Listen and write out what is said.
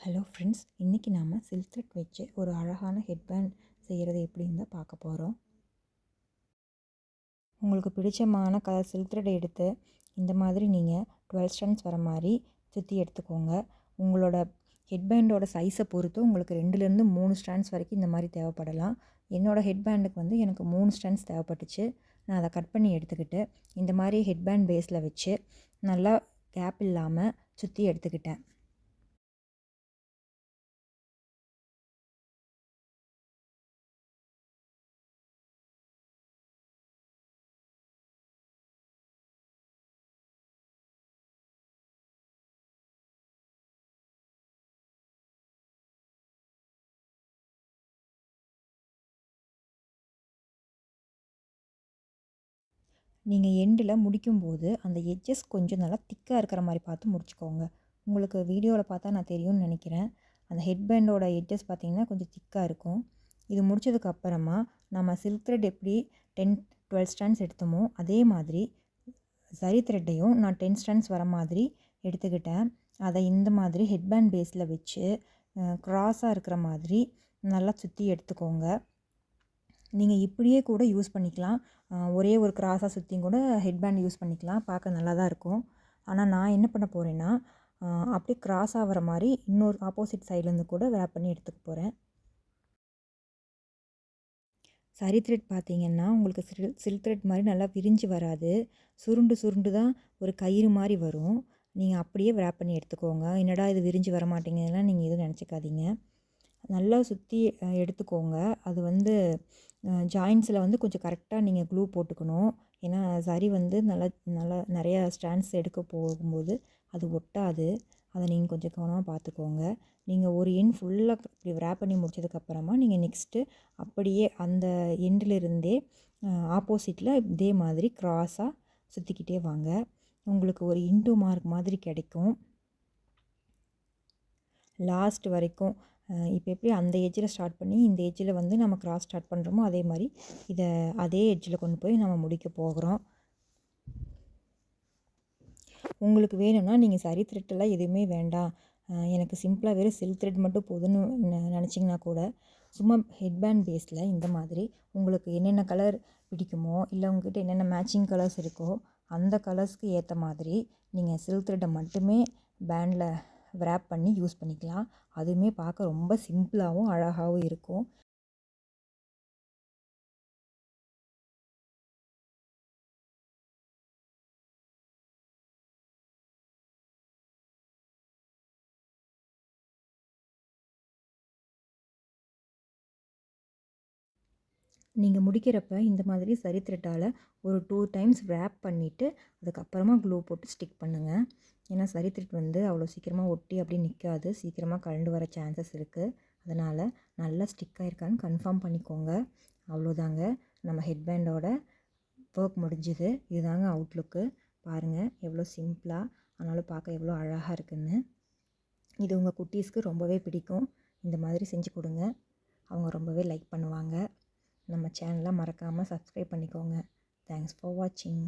Hello friends, இன்றைக்கி நாம் silk thread வச்சு ஒரு அழகான ஹெட்பேண்ட் செய்கிறது எப்படின்னு தான் பார்க்க போகிறோம். உங்களுக்கு பிடிச்சமான கலர் சில்க் த்ரெட் எடுத்து இந்த மாதிரி நீங்கள் 12 ஸ்ட்ராண்ட்ஸ் வர மாதிரி சுற்றி எடுத்துக்கோங்க. உங்களோட ஹெட்பேண்டோட சைஸை பொறுத்து உங்களுக்கு 2லேருந்து 3 ஸ்ட்ராண்ட்ஸ் வரைக்கும் இந்த மாதிரி தேவைப்படலாம். என்னோடய ஹெட்பேண்டுக்கு வந்து எனக்கு 3 ஸ்ட்ராண்ட்ஸ் தேவைப்பட்டுச்சு. நான் அதை கட் பண்ணி எடுத்துக்கிட்டு இந்த மாதிரி ஹெட்பேண்ட் பேஸில் வச்சு நல்லா கேப் இல்லாமல் சுற்றி எடுத்துக்கிட்டேன். நீங்கள் எண்டில் முடிக்கும்போது அந்த எட்ஜஸ் கொஞ்சம் நல்லா திக்காக இருக்கிற மாதிரி பார்த்து முடிச்சுக்கோங்க. உங்களுக்கு வீடியோவில் பார்த்தா நான் தெரியும்னு நினைக்கிறேன். அந்த ஹெட்பேண்டோட எட்ஜஸ் பார்த்திங்கன்னா கொஞ்சம் திக்காக இருக்கும். இது முடித்ததுக்கப்புறமா நம்ம சில்க் த்ரெட் எப்படி 10-12 ஸ்ட்ராண்ட்ஸ் எடுத்தோமோ அதே மாதிரி சரி த்ரெட்டையும் நான் 10 ஸ்ட்ராண்ட்ஸ் வர மாதிரி எடுத்துக்கிட்டேன். அதை இந்த மாதிரி ஹெட்பேண்ட் பேஸில் வச்சு க்ராஸாக இருக்கிற மாதிரி நல்லா சுற்றி எடுத்துக்கோங்க. நீங்கள் இப்படியே கூட யூஸ் பண்ணிக்கலாம். ஒரே ஒரு கிராஸாக சுற்றியும் கூட ஹெட்பேண்ட் யூஸ் பண்ணிக்கலாம். பார்க்க நல்லா தான் இருக்கும். ஆனால் நான் என்ன பண்ண போகிறேன்னா, அப்படியே கிராஸ் ஆகிற மாதிரி இன்னொரு ஆப்போசிட் சைட்லேருந்து கூட வேர் பண்ணி எடுத்துக்க போகிறேன். சரி த்ரெட் பார்த்திங்கன்னா உங்களுக்கு சில்க் த்ரெட் மாதிரி நல்லா விரிஞ்சு வராது. சுருண்டு சுருண்டு தான் ஒரு கயிறு மாதிரி வரும். நீங்கள் அப்படியே வேர் பண்ணி எடுத்துக்கோங்க. என்னடா இது விரிஞ்சு வர மாட்டேங்குதுலாம் நீங்கள் எதுவும் நினச்சிக்காதீங்க. நல்லா சுற்றி எடுத்துக்கோங்க. அது வந்து ஜாயின்ஸில் வந்து கொஞ்சம் கரெக்டாக நீங்கள் க்ளூ போட்டுக்கணும். ஏன்னா சரி வந்து நல்லா நல்லா நிறையா ஸ்ட்ராண்ட்ஸ் எடுக்க போகும்போது அது ஒட்டாது. அதை நீங்கள் கொஞ்சம் கவனமாக பார்த்துக்கோங்க. நீங்கள் ஒரு எண்ட் ஃபுல்லாக இப்படி ரேப் பண்ணி முடிச்சதுக்கப்புறமா நீங்கள் நெக்ஸ்ட்டு அப்படியே அந்த எண்டிலிருந்தே ஆப்போசிட்டில் இதே மாதிரி க்ராஸாக சுற்றிக்கிட்டே வாங்க. உங்களுக்கு ஒரு இன்டூ மார்க் மாதிரி கிடைக்கும் லாஸ்ட் வரைக்கும். இப்போ எப்படி அந்த எட்ஜில் ஸ்டார்ட் பண்ணி இந்த எட்ஜில் வந்து நம்ம கிராஸ் ஸ்டார்ட் பண்ணுறோமோ அதே மாதிரி இதை அதே எட்ஜில் கொண்டு போய் நம்ம முடிக்க போகிறோம். உங்களுக்கு வேணும்னா நீங்கள் சரி த்ரெட்டெல்லாம் எதுவுமே வேண்டாம், எனக்கு சிம்பிளாக வெறும் சில்க் த்ரெட் மட்டும் போதுன்னு நினச்சிங்கன்னா கூட சும்மா ஹெட்பேண்ட் பேஸில் இந்த மாதிரி உங்களுக்கு என்னென்ன கலர் பிடிக்குமோ இல்லை உங்கள்கிட்ட என்னென்ன மேட்சிங் கலர்ஸ் இருக்கோ அந்த கலர்ஸ்க்கு ஏற்ற மாதிரி நீங்கள் சில்க் த்ரெட்டை மட்டுமே பேண்டில் ரேப் பண்ணி யூஸ் பண்ணிக்கலாம். அதுவுமே பார்க்க ரொம்ப சிம்பிளாகவும் அழகாகவும் இருக்கும். நீங்கள் முடிக்கிறப்ப இந்த மாதிரி சரி த்ரெட்டால் ஒரு 2 டைம்ஸ் ரேப் பண்ணிவிட்டு அதுக்கப்புறமா க்ளூ போட்டு ஸ்டிக் பண்ணுங்கள். ஏன்னா சரி த்ரெட் வந்து அவ்வளோ சீக்கிரமாக ஒட்டி அப்படியே நிற்காது, சீக்கிரமாக கழண்டு வர சான்சஸ் இருக்குது. அதனால் நல்லா ஸ்டிக் ஆகிருக்கான்னு கன்ஃபார்ம் பண்ணிக்கோங்க. அவ்வளோதாங்க, நம்ம ஹெட்பேண்டோட ஒர்க் முடிஞ்சுது. இதுதாங்க அவுட்லுக்கு. பாருங்கள் எவ்வளோ சிம்பிளாக ஆனாலும் பார்க்க எவ்வளோ அழகாக இருக்குதுன்னு. இது உங்கள் குட்டீஸ்க்கு ரொம்பவே பிடிக்கும். இந்த மாதிரி செஞ்சு கொடுங்க, அவங்க ரொம்பவே லைக் பண்ணுவாங்க. நம்ம சேனலை மறக்காமல் சப்ஸ்கிரைப் பண்ணிக்கோங்க. தேங்க்ஸ் ஃபார் வாட்சிங்.